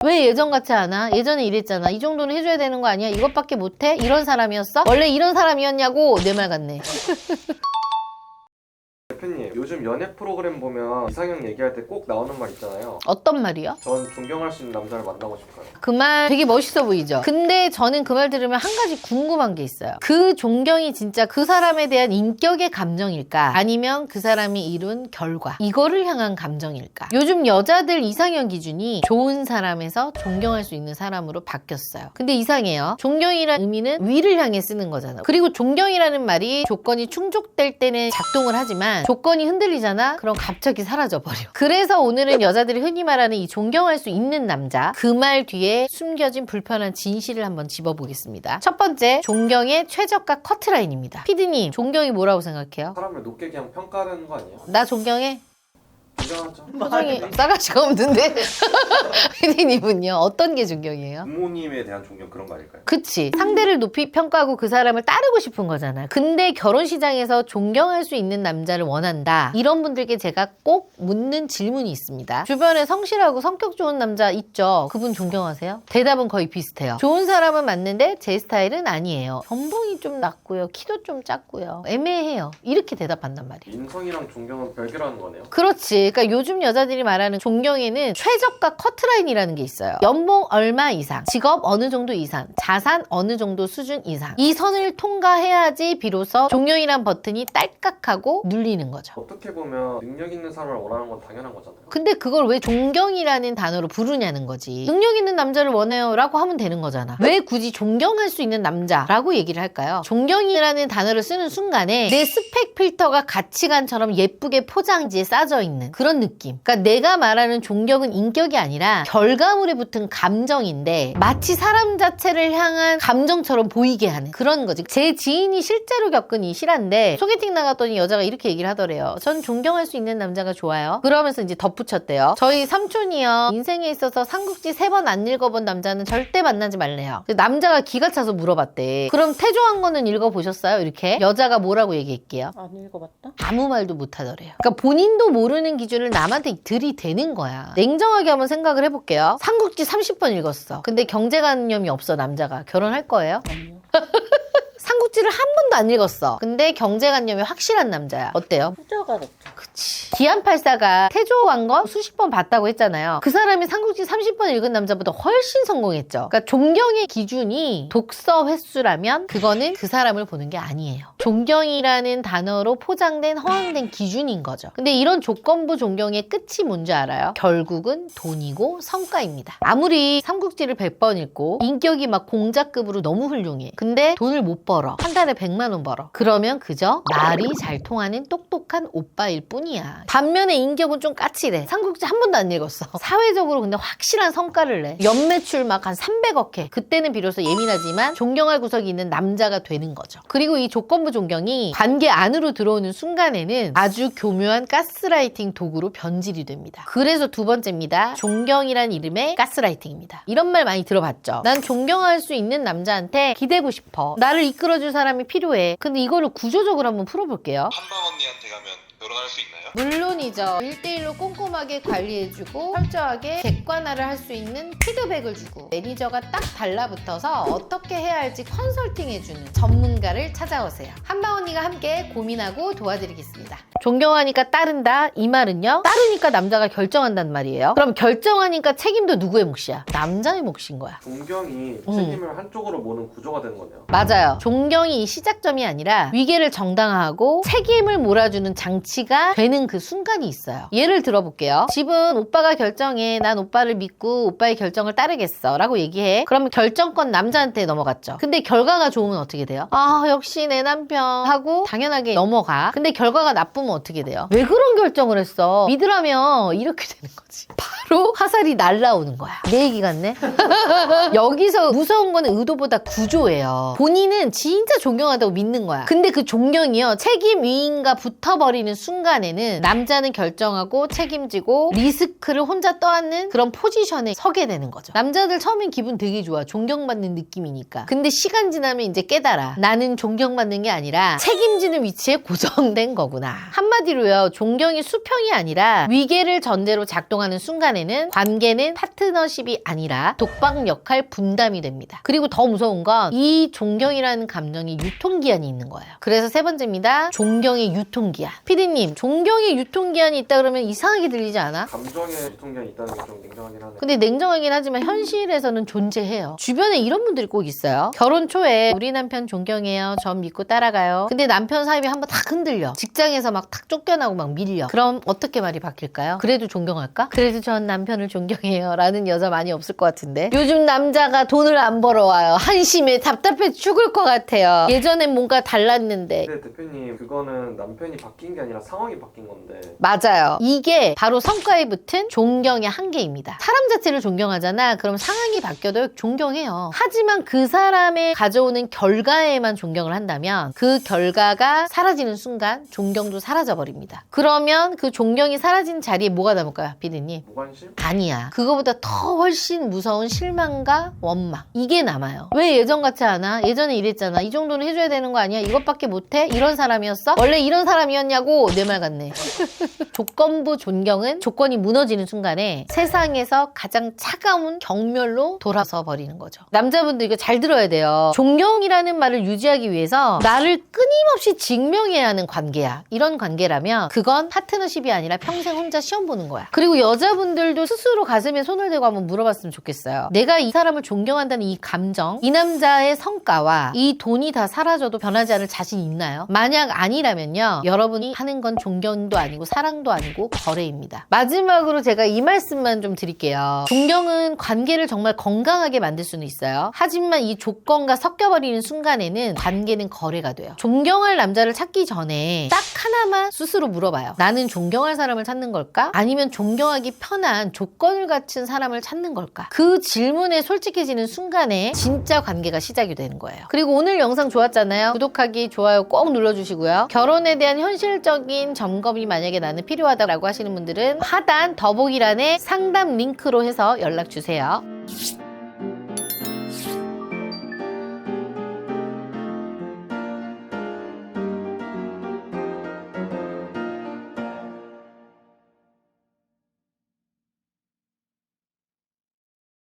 왜 예전 같지 않아? 예전에 이랬잖아. 이 정도는 해줘야 되는 거 아니야? 이것밖에 못해? 이런 사람이었어? 원래 이런 사람이었냐고? 내 말 같네. 대표님, 요즘 연애 프로그램 보면 이상형 얘기할 때 꼭 나오는 말 있잖아요. 어떤 말이요? 전 존경할 수 있는 남자를 만나고 싶어요. 그 말 되게 멋있어 보이죠? 근데 저는 그 말 들으면 한 가지 궁금한 게 있어요. 그 존경이 진짜 그 사람에 대한 인격의 감정일까? 아니면 그 사람이 이룬 결과, 이거를 향한 감정일까? 요즘 여자들 이상형 기준이 좋은 사람에서 존경할 수 있는 사람으로 바뀌었어요. 근데 이상해요. 존경이라는 의미는 위를 향해 쓰는 거잖아. 그리고 존경이라는 말이 조건이 충족될 때는 작동을 하지만 조건이 흔들리잖아? 그럼 갑자기 사라져버려. 그래서 오늘은 여자들이 흔히 말하는 이 존경할 수 있는 남자, 그 말 뒤에 숨겨진 불편한 진실을 한번 짚어보겠습니다. 첫 번째, 존경의 최저가 커트라인입니다. 피디님, 존경이 뭐라고 생각해요? 사람을 높게 그냥 평가하는 거 아니에요? 나 존경해? 존경하죠. 표정이 싸가지가 없는데? 피디님은요? 어떤 게 존경이에요? 부모님에 대한 존경 그런 거 아닐까요? 그치. 상대를 높이 평가하고 그 사람을 따르고 싶은 거잖아. 근데 결혼 시장에서 존경할 수 있는 남자를 원한다. 이런 분들께 제가 꼭 묻는 질문이 있습니다. 주변에 성실하고 성격 좋은 남자 있죠? 그분 존경하세요? 대답은 거의 비슷해요. 좋은 사람은 맞는데 제 스타일은 아니에요. 연봉이 좀 낮고요. 키도 좀 작고요. 애매해요. 이렇게 대답한단 말이에요. 인성이랑 존경은 별개라는 거네요. 그렇지. 그러니까 요즘 여자들이 말하는 존경에는 최저가 커트라인이라는 게 있어요. 연봉 얼마 이상, 직업 어느 정도 이상, 자산 어느 정도 수준 이상. 이 선을 통과해야지 비로소 존경이란 버튼이 딸깍하고 눌리는 거죠. 어떻게 보면 능력 있는 사람을 원하는 건 당연한 거잖아요. 근데 그걸 왜 존경이라는 단어로 부르냐는 거지. 능력 있는 남자를 원해요 라고 하면 되는 거잖아. 왜 굳이 존경할 수 있는 남자라고 얘기를 할까요? 존경이라는 단어를 쓰는 순간에 내 스펙 필터가 가치관처럼 예쁘게 포장지에 싸져 있는 그런 느낌. 그러니까 내가 말하는 존경은 인격이 아니라 결과물에 붙은 감정인데 마치 사람 자체를 향한 감정처럼 보이게 하는 그런 거지. 제 지인이 실제로 겪은 이 실화인데 소개팅 나갔더니 여자가 이렇게 얘기를 하더래요. 전 존경할 수 있는 남자가 좋아요. 그러면서 이제 덧붙였대요. 저희 삼촌이요. 인생에 있어서 삼국지 3번 안 읽어본 남자는 절대 만나지 말래요. 남자가 기가 차서 물어봤대. 그럼 태조한 거는 읽어보셨어요? 이렇게. 여자가 뭐라고 얘기할게요? 안 읽어봤다? 아무 말도 못하더래요. 그러니까 본인도 모르는 기준을 남한테 들이대는 거야. 냉정하게 한번 생각을 해볼게요. 삼국지 30번 읽었어. 근데 경제관념이 없어 남자가. 결혼할 거예요? 아니요. 삼국지를 한 번도 안 읽었어. 근데 경제관념이 확실한 남자야. 어때요? 후자가 높죠. 그치. 기안팔사가 태조왕건 수십 번 봤다고 했잖아요. 그 사람이 삼국지 30번 읽은 남자보다 훨씬 성공했죠. 그러니까 존경의 기준이 독서 횟수라면 그거는 그 사람을 보는 게 아니에요. 존경이라는 단어로 포장된 허황된 기준인 거죠. 근데 이런 조건부 존경의 끝이 뭔지 알아요? 결국은 돈이고 성과입니다. 아무리 삼국지를 100번 읽고 인격이 막 공자급으로 너무 훌륭해. 근데 돈을 못 벌어. 한 달에 100만 원 벌어. 그러면 그저 말이 잘 통하는 똑똑한 오빠일 뿐이야. 반면에 인격은 좀 까칠해. 삼국지 한 번도 안 읽었어. 사회적으로 근데 확실한 성과를 내. 연매출 막 한 300억 해. 그때는 비로소 예민하지만 존경할 구석이 있는 남자가 되는 거죠. 그리고 이 조건부 존경이 관계 안으로 들어오는 순간에는 아주 교묘한 가스라이팅 도구로 변질이 됩니다. 그래서 두 번째입니다. 존경이란 이름의 가스라이팅입니다. 이런 말 많이 들어봤죠? 난 존경할 수 있는 남자한테 기대고 싶어. 나를 이끌어줄 사람이 필요해. 근데 이거를 구조적으로 한번 풀어볼게요. 한방 언니한테 가면 결혼할 수 있나요? 물론이죠. 1대1로 꼼꼼하게 관리해주고 철저하게 객관화를 할 수 있는 피드백을 주고 매니저가 딱 달라붙어서 어떻게 해야 할지 컨설팅해주는 전문가를 찾아오세요. 한방 언니가 함께 고민하고 도와드리겠습니다. 존경하니까 따른다 이 말은요, 따르니까 남자가 결정한단 말이에요. 그럼 결정하니까 책임도 누구의 몫이야? 남자의 몫인 거야. 존경이 책임을 한쪽으로 모는 구조가 되는 거네요. 맞아요. 존경이 시작점이 아니라 위계를 정당화하고 책임을 몰아주는 장치가 되는 그 순간이 있어요. 예를 들어볼게요. 집은 오빠가 결정해. 난 오빠를 믿고 오빠의 결정을 따르겠어 라고 얘기해. 그러면 결정권 남자한테 넘어갔죠. 근데 결과가 좋으면 어떻게 돼요? 아, 역시 내 남편 하고 당연하게 넘어가. 근데 결과가 나쁘면 어떻게 돼요? 왜 그런 결정을 했어? 믿으라며. 이렇게 되는 거지. 바로 화살이 날라오는 거야. 내 얘기 같네? 여기서 무서운 거는 의도보다 구조예요. 본인은 진짜 존경하다고 믿는 거야. 근데 그 존경이요, 책임 위인과 붙어버리는 순간에는 남자는 결정하고 책임지고 리스크를 혼자 떠안는 그런 포지션에 서게 되는 거죠. 남자들 처음엔 기분 되게 좋아. 존경받는 느낌이니까. 근데 시간 지나면 이제 깨달아. 나는 존경받는 게 아니라 책임지는 위치에 고정된 거구나. 한마디로요, 존경이 수평이 아니라 위계를 전제로 작동하는 순간에는 관계는 파트너십이 아니라 독박 역할 분담이 됩니다. 그리고 더 무서운 건 이 존경이라는 감정이 유통기한이 있는 거예요. 그래서 세 번째입니다. 존경의 유통기한. 피디님, 존경의 유통기한이 있다 그러면 이상하게 들리지 않아? 감정의 유통기한이 있다는 게 좀 냉정하긴 하네. 근데 냉정하긴 하지만 현실에서는 존재해요. 주변에 이런 분들이 꼭 있어요. 결혼 초에 우리 남편 존경해요. 전 믿고 따라가요. 근데 남편 사입이 한번 탁 흔들려. 직장에서 막 탁 쫓겨나고 막 밀려. 그럼 어떻게 말이 바뀔까요? 그래도 존경할까? 그래도 전 남편을 존경해요. 라는 여자 많이 없을 것 같은데. 요즘 남자가 돈을 안 벌어와요. 한심해. 답답해 죽을 것 같아요. 예전엔 뭔가 달랐는데. 근데 대표님, 그거는 남편이 바뀐 게 아니라 상황이 바뀐 건데. 맞아요. 이게 바로 성과에 붙은 존경의 한계입니다. 사람 자체를 존경하잖아. 그럼 상황이 바뀌어도 존경해요. 하지만 그 사람의 가져오는 결과에만 존경을 한다면 그 결과가 사라지는 순간 존경도 사라져버립니다. 그러면 그 존경이 사라진 자리에 뭐가 남을까요, 피디님? 무관심? 아니야. 그거보다 더 훨씬 무서운 실망과 원망. 이게 남아요. 왜 예전 같지 않아? 예전에 이랬잖아. 이 정도는 해줘야 되는 거 아니야? 이것밖에 못해? 이런 사람이었어? 원래 이런 사람이었냐고? 내 말 같네. 조건부 존경은 조건이 무너지는 순간에 세상에서 가장 차가운 경멸로 돌아서 버리는 거죠. 남자분들 이거 잘 들어야 돼요. 존경이라는 말을 유지하기 위해서 나를 끊임없이 증명해야 하는 관계야. 이런 관계라면 그건 파트너십이 아니라 평생 혼자 시험 보는 거야. 그리고 여자분들도 스스로 가슴에 손을 대고 한번 물어봤으면 좋겠어요. 내가 이 사람을 존경한다는 이 감정, 이 남자의 성과와 이 돈이 다 사라져도 변하지 않을 자신이 있나요? 만약 아니라면요, 여러분이 하는 건 존경도 아니고 사랑도 아니고 거래입니다. 마지막으로 제가 이 말씀만 좀 드릴게요. 존경은 관계를 정말 건강하게 만들 수는 있어요. 하지만 이 조건과 섞여버리는 순간에는 관계는 거래가 돼요. 존경할 남자를 찾기 전에 딱 하나만 스스로 물어봐요. 나는 존경할 사람을 찾는 걸까? 아니면 존경하기 편한 조건을 갖춘 사람을 찾는 걸까? 그 질문에 솔직해지는 순간에 진짜 관계가 시작이 되는 거예요. 그리고 오늘 영상 좋았잖아요. 구독하기, 좋아요 꼭 눌러주시고요. 결혼에 대한 현실적인 점검이 만약에 나는 필요하다고 하시는 분들은 하단 더보기란에 상담 링크로 해서 연락 주세요.